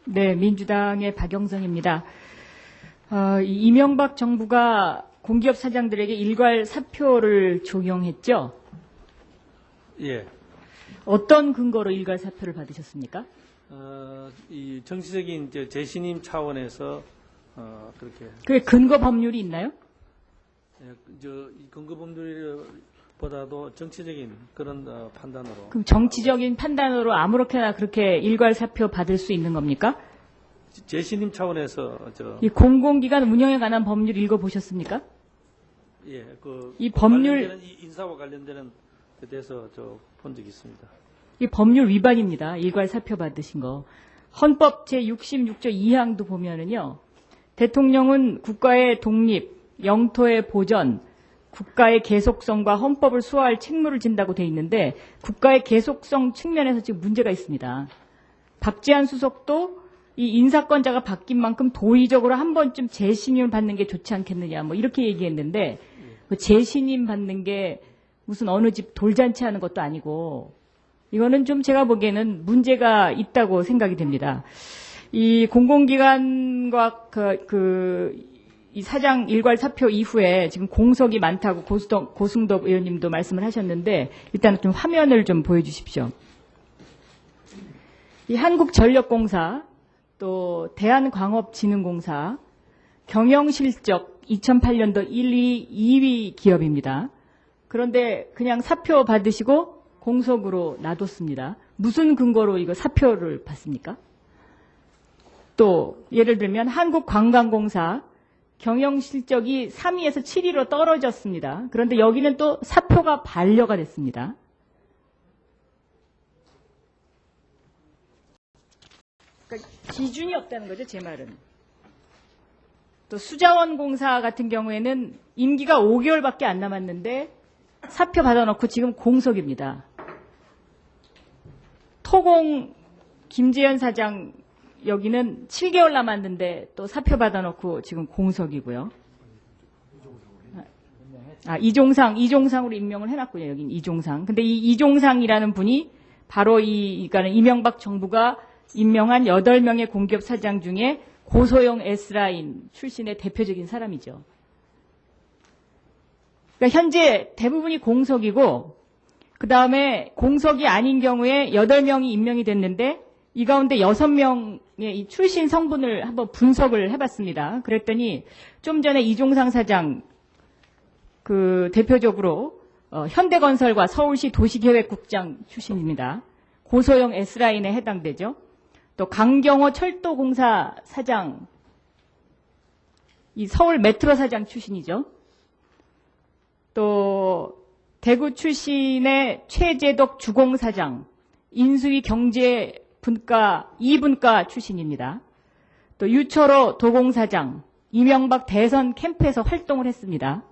네, 민주당의 박영선입니다. 이명박 정부가 공기업 사장들에게 일괄 사표를 종용했죠? 예. 어떤 근거로 일괄 사표를 받으셨습니까? 이 정치적인 재신임 차원에서 그렇게. 그게 근거 법률이 있나요? 이 근거 법률보다도 정치적인 그런 판단으로. 그럼 정치적인 판단으로 아무렇게나 그렇게 일괄 사표 받을 수 있는 겁니까? 재신임 차원에서 이 공공기관 운영에 관한 법률 읽어보셨습니까? 예, 이 법률 관련되는 인사와 관련되는 데 대해서 본 적이 있습니다. 이 법률 위반입니다. 일괄 사표 받으신 거. 헌법 제66조 2항도 보면은요. 대통령은 국가의 독립, 영토의 보전, 국가의 계속성과 헌법을 수호할 책무를 진다고 돼 있는데 국가의 계속성 측면에서 지금 문제가 있습니다. 박지한 수석도 이 인사권자가 바뀐 만큼 도의적으로 한 번쯤 재신임을 받는 게 좋지 않겠느냐 뭐 이렇게 얘기했는데 그 재신임 받는 게 무슨 어느 집 돌잔치 하는 것도 아니고 이거는 좀 제가 보기에는 문제가 있다고 생각이 됩니다. 이 공공기관과 이 사장 일괄 사표 이후에 지금 공석이 많다고 고승덕 의원님도 말씀을 하셨는데 일단 좀 화면을 좀 보여주십시오. 이 한국전력공사 또 대한광업진흥공사 경영실적 2008년도 1위, 2위 기업입니다. 그런데 그냥 사표 받으시고 공석으로 놔뒀습니다. 무슨 근거로 이거 사표를 받습니까? 또 예를 들면 한국관광공사 경영실적이 3위에서 7위로 떨어졌습니다. 그런데 여기는 또 사표가 반려가 됐습니다. 그러니까 기준이 없다는 거죠, 제 말은. 또 수자원공사 같은 경우에는 임기가 5개월밖에 안 남았는데 사표 받아놓고 지금 공석입니다. 토공 김재현 사장 여기는 7개월 남았는데 또 사표 받아놓고 지금 공석이고요. 이종상으로 임명을 해놨군요. 여긴 이종상. 근데 이 이종상이라는 분이 바로 그러니까 이명박 정부가 임명한 8명의 공기업 사장 중에 고소영 S라인 출신의 대표적인 사람이죠. 그러니까 현재 대부분이 공석이고 그 다음에 공석이 아닌 경우에 8명이 임명이 됐는데 이 가운데 6명의 이 출신 성분을 한번 분석을 해봤습니다. 그랬더니 좀 전에 이종상 사장 대표적으로 현대건설과 서울시 도시계획국장 출신입니다. 고소영 S라인에 해당되죠. 또 강경호 철도공사 사장, 이 서울 메트로 사장 출신이죠. 또 대구 출신의 최재덕 주공사장, 인수위 경제분과 2분과 출신입니다. 또 유철호 도공사장, 이명박 대선 캠프에서 활동을 했습니다.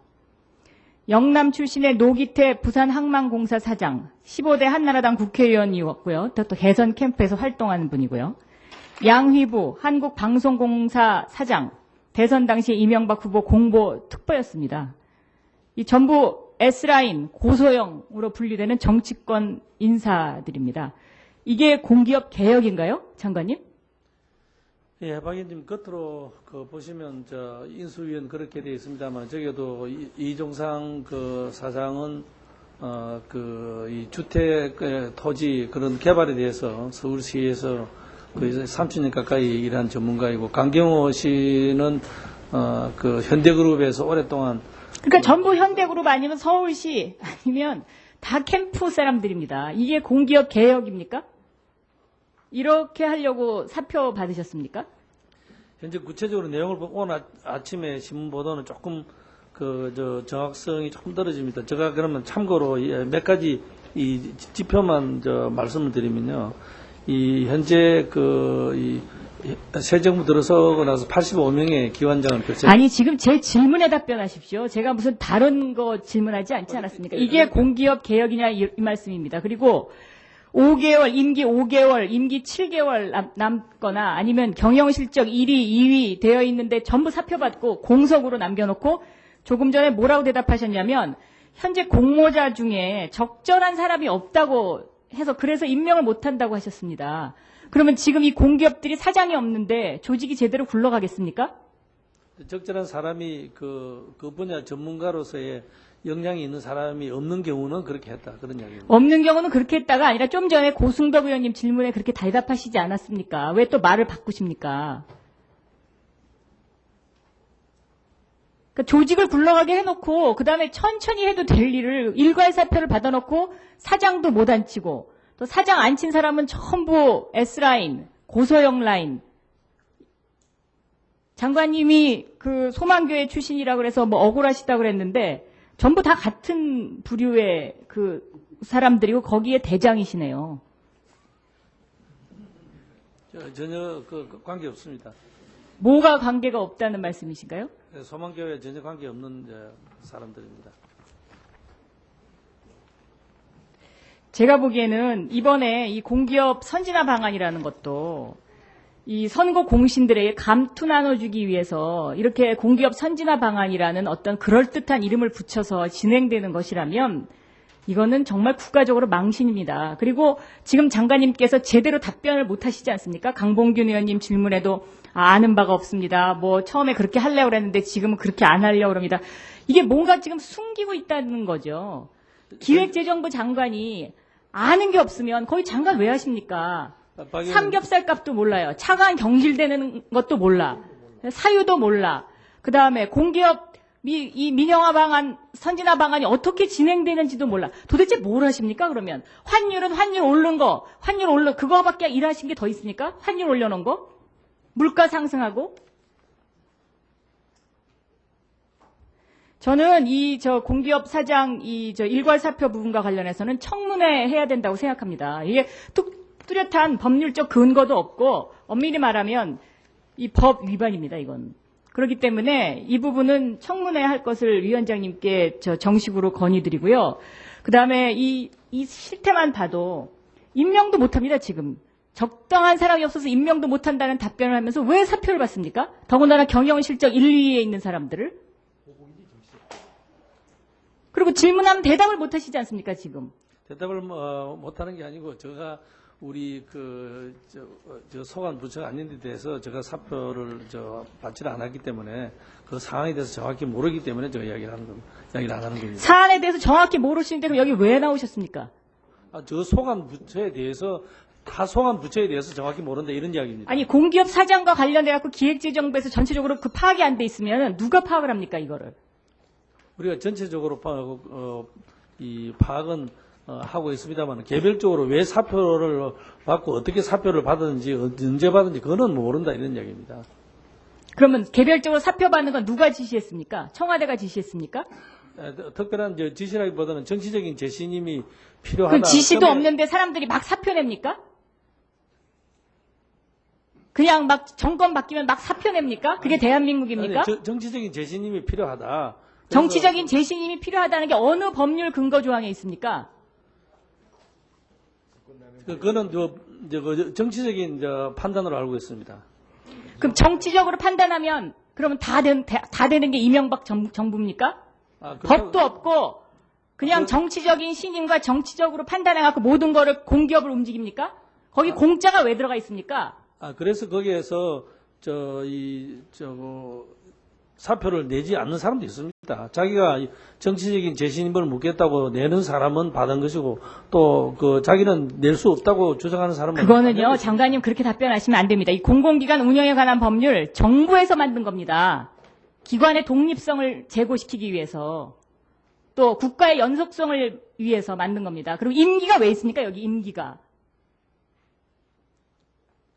영남 출신의 노기태 부산항만공사 사장, 15대 한나라당 국회의원이었고요. 또 개선 캠프에서 활동하는 분이고요. 양휘부 한국방송공사 사장, 대선 당시 이명박 후보 공보 특보였습니다. 이 전부 S라인, 고소영으로 분류되는 정치권 인사들입니다. 이게 공기업 개혁인가요, 장관님? 예, 박 의원님 겉으로 보시면 인수위원 그렇게 되어 있습니다만 저기도 이종상 사장은 이 주택 토지 그런 개발에 대해서 서울시에서 거의 30년 가까이 일한 전문가이고 강경호 씨는 현대그룹에서 오랫동안 그러니까 전부 현대그룹 아니면 서울시 아니면 다 캠프 사람들입니다. 이게 공기업 개혁입니까? 이렇게 하려고 사표 받으셨습니까? 현재 구체적으로 내용을 보면 오늘 아침에 신문 보도는 조금 정확성이 조금 떨어집니다. 제가 그러면 참고로 몇 가지 이 지표만 말씀을 드리면요. 이 현재 새 정부 들어서고 나서 85명의 기관장을 아니 지금 제 질문에 답변하십시오. 제가 무슨 다른 거 질문하지 않지 않았습니까? 이게 공기업 개혁이냐 이 말씀입니다. 그리고 5개월, 임기 5개월, 임기 7개월 남거나 아니면 경영실적 1위, 2위 되어 있는데 전부 사표받고 공석으로 남겨놓고 조금 전에 뭐라고 대답하셨냐면 현재 공모자 중에 적절한 사람이 없다고 해서 그래서 임명을 못한다고 하셨습니다. 그러면 지금 이 공기업들이 사장이 없는데 조직이 제대로 굴러가겠습니까? 적절한 사람이 그 분야 전문가로서의 역량이 있는 사람이 없는 경우는 그렇게 했다. 그런 이야기입니다. 없는 경우는 그렇게 했다가 아니라 좀 전에 고승덕 의원님 질문에 그렇게 대답하시지 않았습니까? 왜 또 말을 바꾸십니까? 그러니까 조직을 굴러가게 해놓고 그다음에 천천히 해도 될 일을 일괄사표를 받아놓고 사장도 못 앉히고 또 사장 앉힌 사람은 전부 S라인, 고소영 라인. 장관님이 그 소망교회 출신이라 그래서 뭐 억울하시다고 그랬는데 전부 다 같은 부류의 그 사람들이고 거기에 대장이시네요. 전혀 그 관계 없습니다. 뭐가 관계가 없다는 말씀이신가요? 소망교회 전혀 관계 없는 사람들입니다. 제가 보기에는 이번에 이 공기업 선진화 방안이라는 것도 이 선거 공신들에게 감투 나눠주기 위해서 이렇게 공기업 선진화 방안이라는 어떤 그럴듯한 이름을 붙여서 진행되는 것이라면 이거는 정말 국가적으로 망신입니다. 그리고 지금 장관님께서 제대로 답변을 못 하시지 않습니까? 강봉균 의원님 질문에도 아는 바가 없습니다. 뭐 처음에 그렇게 하려고 그랬는데 지금은 그렇게 안 하려고 합니다. 이게 뭔가 지금 숨기고 있다는 거죠. 기획재정부 장관이 아는 게 없으면 거기 장관 왜 하십니까? 삼겹살 값도 몰라요. 차가 경질되는 것도 몰라. 사유도 몰라. 그 다음에 공기업 이 민영화 방안, 선진화 방안이 어떻게 진행되는지도 몰라. 도대체 뭘 하십니까, 그러면? 환율은 환율 오른 거, 그거밖에 일하신 게 더 있습니까? 환율 올려놓은 거? 물가 상승하고? 저는 공기업 사장, 일괄사표 부분과 관련해서는 청문회 해야 된다고 생각합니다. 이게 뚜렷한 법률적 근거도 없고, 엄밀히 말하면 이 법 위반입니다, 이건. 그렇기 때문에 이 부분은 청문회 할 것을 위원장님께 정식으로 건의드리고요. 그 다음에 이 실태만 봐도 임명도 못합니다, 지금. 적당한 사람이 없어서 임명도 못한다는 답변을 하면서 왜 사표를 받습니까? 더군다나 경영 실적 1, 2위에 있는 사람들을. 그리고 질문하면 대답을 못 하시지 않습니까, 지금? 대답을 못하는 게 아니고 제가 우리 소관 부처가 아닌 데 대해서 제가 사표를 받지를 않았기 때문에 그 상황에 대해서 정확히 모르기 때문에 제가 이야기를 안 하는 겁니다. 사안에 대해서 정확히 모르시는데 그럼 여기 왜 나오셨습니까? 저 소관 부처에 대해서 소관 부처에 대해서 정확히 모른다 이런 이야기입니다. 아니 공기업 사장과 관련돼 갖고 기획재정부에서 전체적으로 그 파악이 안 돼 있으면 누가 파악을 합니까 이거를? 우리가 전체적으로 이 파악은 하고 있습니다만 개별적으로 왜 사표를 받고 어떻게 사표를 받았는지 언제 받았는지 그거는 모른다 이런 이야기입니다. 그러면 개별적으로 사표 받는 건 누가 지시했습니까? 청와대가 지시했습니까? 특별한 지시라기보다는 정치적인 제시님이 필요하다. 그 지시도 없는데 사람들이 막 사표 냅니까? 그냥 막 정권 바뀌면 막 사표 냅니까? 그게 대한민국입니까? 아니, 정치적인 제시님이 필요하다. 정치적인 제시님이 필요하다는 게 어느 법률 근거 조항에 있습니까? 그거는 정치적인 판단으로 알고 있습니다. 그럼 정치적으로 판단하면 그러면 다 되는 게 이명박 정부입니까? 법도 없고 그냥 정치적인 신임과 정치적으로 판단해갖고 모든 거를 공기업을 움직입니까? 거기 공짜가 왜 들어가 있습니까? 그래서 거기에서 사표를 내지 않는 사람도 있습니다. 자기가 정치적인 재신임을 묻겠다고 내는 사람은 받은 것이고 또 자기는 낼 수 없다고 주장하는 사람은 그거는요 장관님 그렇게 답변하시면 안 됩니다. 이 공공기관 운영에 관한 법률 정부에서 만든 겁니다. 기관의 독립성을 제고시키기 위해서 또 국가의 연속성을 위해서 만든 겁니다. 그리고 임기가 왜 있습니까? 여기 임기가.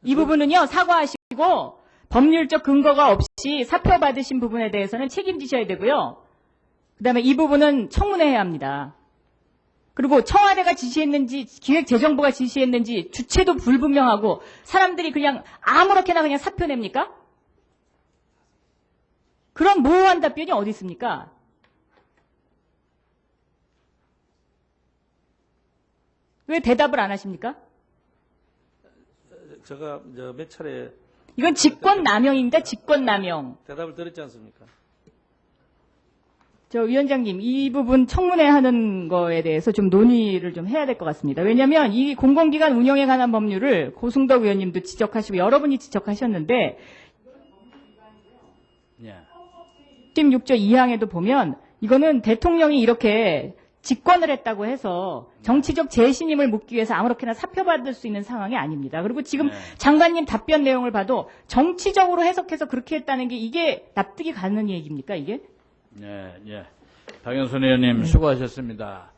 이 부분은요 사과하시고 법률적 근거가 없이 사표 받으신 부분에 대해서는 책임지셔야 되고요. 그다음에 이 부분은 청문회해야 합니다. 그리고 청와대가 지시했는지 기획재정부가 지시했는지 주체도 불분명하고 사람들이 그냥 아무렇게나 그냥 사표 냅니까? 그런 모호한 답변이 어디 있습니까? 왜 대답을 안 하십니까? 제가 몇 차례 이건 직권남용입니다. 직권남용. 대답을 드렸지 않습니까? 저 위원장님, 이 부분 청문회 하는 거에 대해서 좀 논의를 좀 해야 될 것 같습니다. 왜냐하면 이 공공기관 운영에 관한 법률을 고승덕 의원님도 지적하시고 여러분이 지적하셨는데 예. 16조 2항에도 보면 이거는 대통령이 이렇게 직권을 했다고 해서 정치적 재신임을 묻기 위해서 아무렇게나 사표받을 수 있는 상황이 아닙니다. 그리고 지금 네. 장관님 답변 내용을 봐도 정치적으로 해석해서 그렇게 했다는 게 이게 납득이 가는 얘기입니까, 이게? 예, 예. 박영선 의원님 수고하셨습니다.